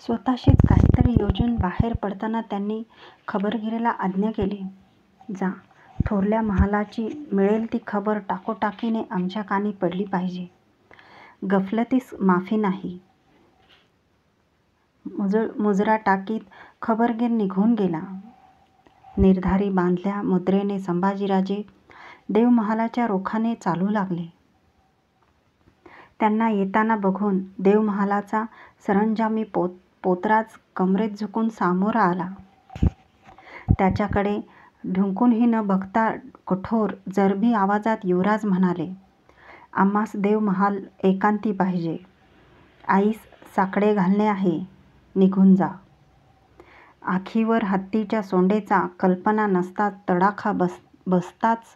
स्वतःशीच काहीतरी योजून बाहेर पडताना त्यांनी खबरगीरीला आज्ञा केली, जा, थोरल्या महालाची मिळेल ती खबर टाकोटाकीने आमच्या कानी पडली पाहिजे. गफलतीस माफी नाही. मुजरा टाकीत खबरगीर निघून गेला. निर्धारी बांधल्या मुद्रेने संभाजीराजे देवमहालाच्या रोखाने चालू लागले. त्यांना येताना बघून देवमहालाचा सरंजामी पोतराज कमरेत झुकून सामोरा आला. त्याच्याकडे ढुंकूनही न बघता कठोर जरबी आवाजात युवराज म्हणाले, आम्हास देवमहाल एकांती पाहिजे. आईस साकडे घालणे आहे. निघून जा. आखीवर हत्तीच्या सोंडेचा कल्पना नसता तडाखा बसताच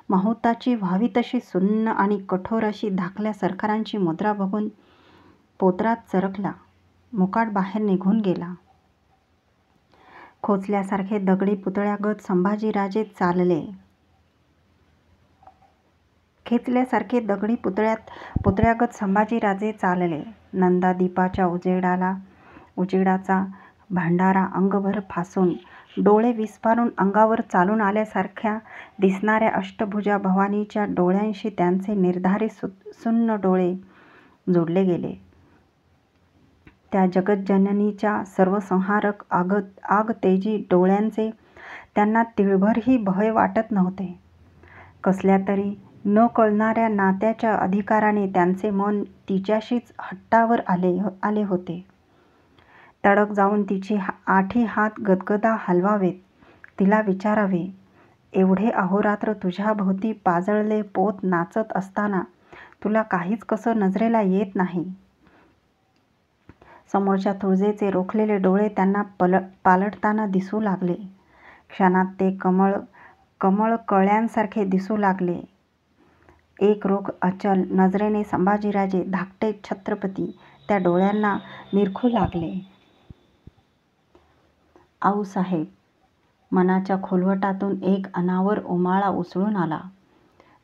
माहुताची व्हावी तशी सुन्न आणि कठोर अशी धाकल्या सरकारांची मुद्रा बघून पोतराज चरकला, मुकाट बाहेर निघून गेला. खोचल्यासारखे दगडी पुतळ्यागत संभाजीराजे चालले. पुतळ्यागत संभाजीराजे चालले. नंदादीपाच्या उजेडाचा भंडारा अंगभर फासून डोळे विस्फारून अंगावर चालून आल्यासारख्या दिसणाऱ्या अष्टभुजा भवानीच्या डोळ्यांशी त्यांचे निर्धारी सुन्न डोळे जोडले गेले. त्या जगज्जननीच्या सर्वसंहारक आगतेजी डोळ्यांचे त्यांना तिळभरही भय वाटत नव्हते. कसल्या तरी न कळणाऱ्या नात्याच्या अधिकाराने त्यांचे मन तिच्याशीच हट्टावर आले होते. तडक जाऊन तिची आठी हात गदगदा हलवावेत, तिला विचारावे, एवढे अहोरात्र तुझ्या भोवती पाजळले पोत नाचत असताना तुला काहीच कसं नजरेला येत नाही. समोरच्या तुळजेचे रोखलेले डोळे त्यांना पालटताना दिसू लागले. क्षणात ते कमळ कळ्यांसारखे दिसू लागले. एकरोख अचल नजरेने संभाजीराजे धाकटे छत्रपती त्या डोळ्यांना निरखू लागले. आऊसाहेब, मनाच्या खोलवटातून एक अनावर उमाळा उसळून आला.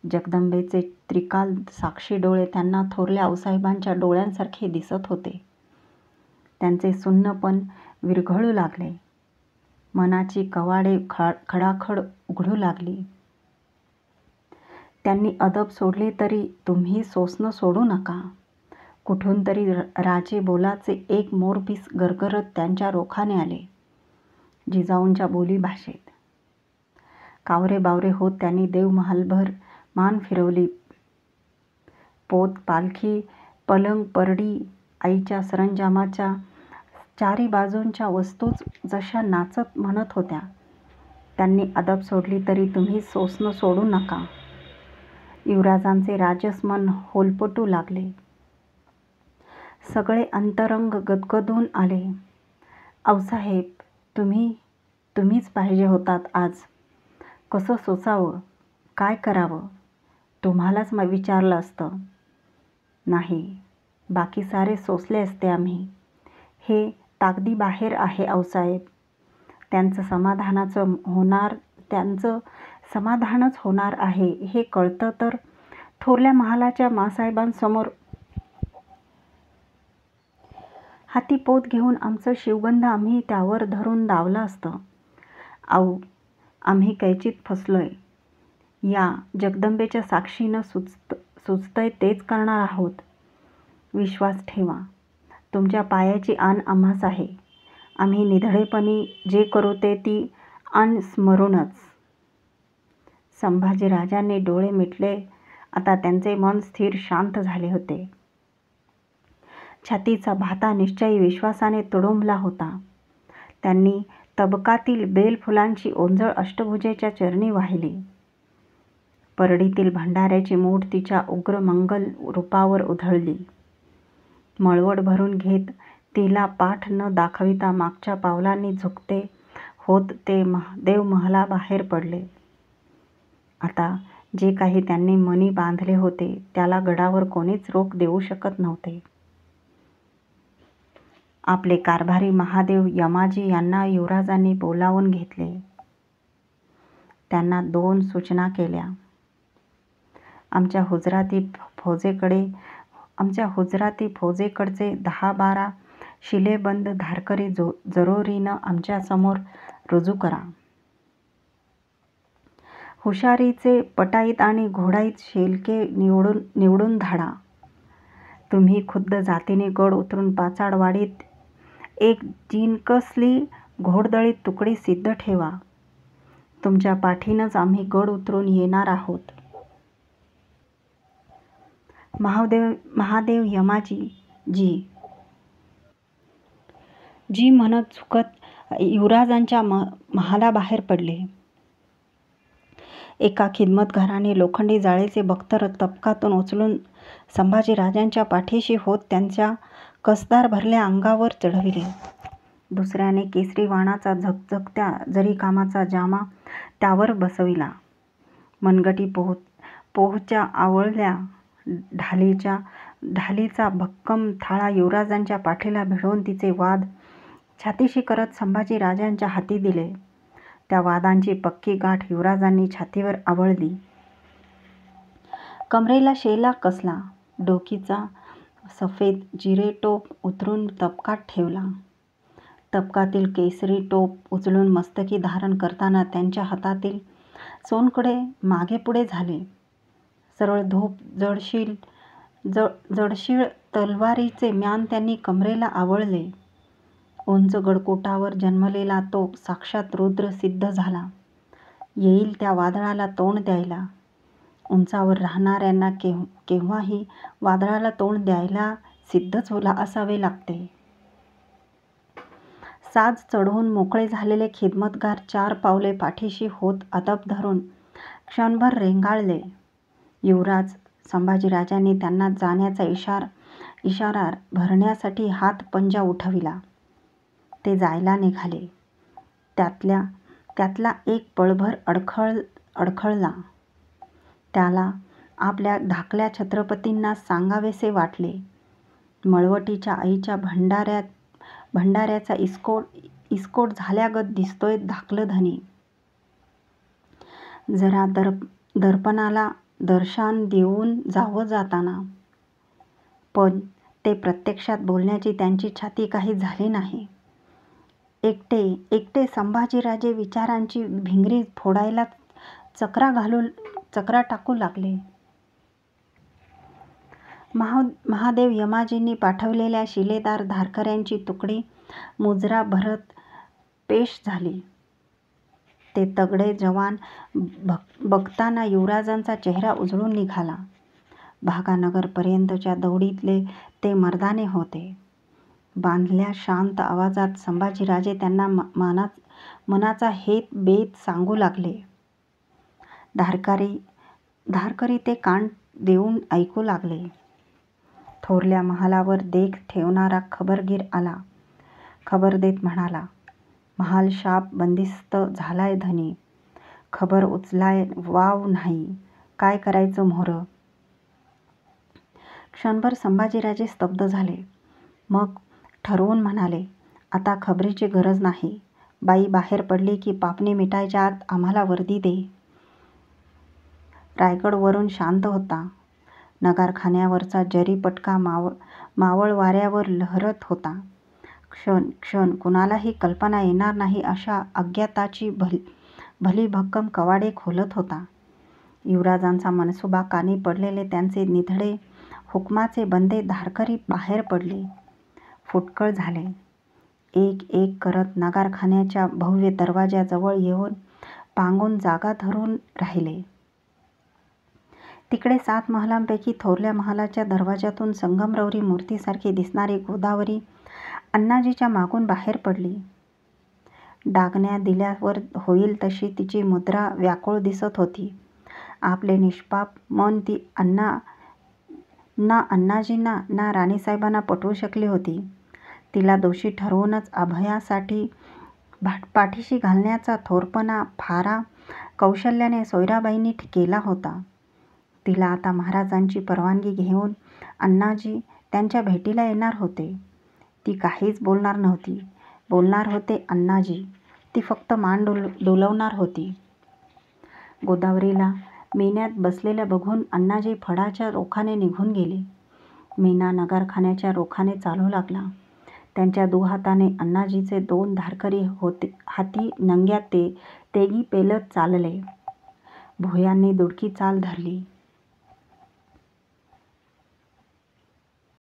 जगदंबेचे त्रिकाल साक्षी डोळे त्यांना थोरल्या आऊसाहेबांच्या डोळ्यांसारखे दिसत होते. त्यांचे सुन्नपण विरघळू लागले. मनाची कवाडे खडाखड उघडू लागली. त्यांनी अदब सोडली तरी तुम्ही सोसणं सोडू नका. कुठून तरी राजे बोलाचे एक मोरपीस गरगरत त्यांच्या रोखाने आले. जिजाऊंच्या बोलीभाषेत. कावरे बावरे होत त्यांनी देवमहालभर मान फिरवली. पोत, पालखी, पलंग, परडी, आईच्या सरंजामाच्या चारी बाजूंच्या वस्तूच जशा नाचत म्हणत होत्या, त्यांनी अदब सोडली तरी तुम्ही सोसणं सोडू नका. युवराजांचे राजस मन होलपटू लागले. सगळे अंतरंग गदगदून आले. आऊसाहेब, तुम्हीच पाहिजे होतात आज. कसं सोसावं, काय करावं, तुम्हालाच विचारलं असतं. नाही, बाकी सारे सोसले असते आम्ही. हे ताकदीबाहेर आहे आऊसाहेब. त्यांचं समाधानच होणार आहे हे कळतं तर थोरल्या महालाच्या माँसाहेबांसमोर हाती पोत घेऊन आमचं शिवगंध आम्ही त्यावर धरून डावलं असतं. आऊ, आम्ही कैचीत फसलोय. या जगदंबेच्या साक्षीनं सुचतंय तेच करणार आहोत. विश्वास ठेवा. तुमच्या पायाची आण आम्हास आहे. आम्ही निधडेपणी जे करू ते ती आण स्मरूनच. संभाजीराजांनी डोळे मिटले. आता त्यांचे मन स्थिर शांत झाले होते. छातीचा भाता निश्चयी विश्वासाने तुडुंबला होता. त्यांनी तबकातील बेलफुलांची ओंजळ अष्टभुजेच्या चरणी वाहिली. परडीतील भंडाऱ्याची मूठ तिच्या उग्र मंगल रूपावर उधळली. मळवट भरून घेत तिला पाठ न दाखविता मागच्या पावलांनी झुकते होत ते देवमहालाबाहेर पडले. आता जे काही त्यांनी मनी बांधले होते त्याला गडावर कोणीच रोख देऊ शकत नव्हते. आपले कारभारी महादेव यमाजी यांना युवराजांनी बोलावून घेतले. त्यांना 2 सूचना केल्या. आमच्या हुजराती फौजेकडचे 10-12 शिलेबंद धारकरी जरोरीनं आमच्यासमोर रुजू करा. हुशारीचे पटाईत आणि घोडाईत शेलके निवडून धाडा. तुम्ही खुद्द जातीने गड उतरून पाचाडवाडीत एक जिनकसली घोडदळीत तुकडी सिद्ध ठेवा. तुमच्या पाठीनंच आम्ही गड उतरून येणार आहोत. महादेव यमाजी जी म्हणत झुकत युवराजांच्या महालाबाहेर पडले. एका खिदमतगाराने लोखंडी जाळीचे बख्तर तबकातून उचलून संभाजीराजांच्या पाठीशी होत त्यांच्या कसदार भरल्या अंगावर चढविले. दुसऱ्याने केसरी वाणाचा झकझकत्या जरीकामाचा जामा त्यावर बसविला. मनगटी पोहच्या आवळल्या ढालीचा भक्कम थाळा युवराजांच्या पाठीला भिडवून तिचे वाद छातीशी करत संभाजीराजांच्या हाती दिले. त्या वादांची पक्की गाठ युवराजांनी छातीवर आवळली. कमरेला शेला कसला. डोकीचा सफेद जिरेटोप उतरून तबकात ठेवला. तबकातील केसरी टोप उचलून मस्तकी धारण करताना त्यांच्या हातातील सोनकडे मागे पुढे झाले. सरळ धोप जडशीळ तलवारीचे म्यान त्यांनी कमरेला आवळले. उंच गडकोटावर जन्मलेला तो साक्षात रुद्र सिद्ध झाला. येईल त्या वादळाला तोंड द्यायला. उंचावर राहणाऱ्यांना केव्हाही वादळाला तोंड द्यायला सिद्धच असावे लागते. साज चढवून मोकळे झालेले खिदमतगार 4 पावले पाठीशी होत अदब धरून क्षणभर रेंगाळले. युवराज संभाजीराजांनी त्यांना जाण्याचा इशारा भरण्यासाठी हात पंजा उठविला. ते जायला निघाले. त्यातला एक पळभर अडखळला. त्याला आपल्या धाकल्या छत्रपतींना सांगावेसे वाटले. मळवटीच्या आईच्या भंडाऱ्याचा इस्कोट झाल्यागत दिसतोय धाकलं धनी. जरा दर्पणाला दर्शान देऊन जावं जाताना. पण ते प्रत्यक्षात बोलण्याची त्यांची छाती काही झाली नाही. एकटे संभाजीराजे विचारांची भिंगरी फोडायला चक्रा टाकू लागले. महादेव यमाजींनी पाठवलेल्या शिलेदार धारकऱ्यांची तुकडी मुजरा भरत पेश झाली. ते तगडे जवान बघताना युवराजांचा चेहरा उजळून निघाला. भागानगरपर्यंतच्या दौडीतले ते मर्दाने होते. बांधल्या शांत आवाजात संभाजीराजे त्यांना मनाचा हेत बेत सांगू लागले. धारकरी ते कान देऊन ऐकू लागले. थोरल्या महालावर देख ठेवणारा खबरगीर आला. खबर देत म्हणाला, महाल शाप बंदिस्त झालाय धनी. खबर उचलाय वाव नाही. काय करायचं म्होरं. क्षणभर संभाजीराजे स्तब्ध झाले. मग ठरवून म्हणाले, आता खबरीची गरज नाही. बाई बाहेर पडली की पापणी मिटायच्या आत आम्हाला वर्दी दे. रायगड वरून शांत होता. नगारखान्यावरचा जरी पटका मावळ वाऱ्यावर लहरत होता. क्षण कुणालाही कल्पना येणार नाही अशा अज्ञाताची भली भक्कम कवाडे खोलत होता. युवराजांचा मनसुबा कानी पडलेले त्यांचे निधडे हुकमाचे बंदे धारकरी बाहेर पडले. फुटकळ झाले. एक करत नगारखान्याच्या भव्य दरवाजाजवळ येऊन पांगून जागा धरून राहिले. तिकडे 7 महालांपैकी थोरल्या महालाच्या दरवाजातून संगमरवरी मूर्तीसारखी दिसणारी गोदावरी अण्णाजीच्या मागून बाहेर पडली. डागण्या दिल्यावर होईल तशी तिची मुद्रा व्याकुळ दिसत होती. आपले निष्पाप मन ती ना अण्णाजींना ना राणीसाहेबांना पटवू शकली होती. तिला दोषी ठरवूनच अभयासाठी पाठीशी घालण्याचा थोरपणा फारा कौशल्याने सोयराबाईंनी केला होता. तिला आता महाराजांची परवानगी घेऊन अण्णाजी त्यांच्या भेटीला येणार होते. ती काहीच बोलणार नव्हती. बोलणार होते अण्णाजी. ती फक्त मान डोलवणार होती. गोदावरीला मेन्यात बसलेल्या बघून अण्णाजी फडाच्या रोखाने निघून गेले. मीना नगारखान्याच्या रोखाने चालू लागला. त्यांच्या दुहाताने अण्णाजीचे 2 धारकरी हाती नंग्या तेगी पेलत चालले. भोयांनी दुडकी चाल धरली.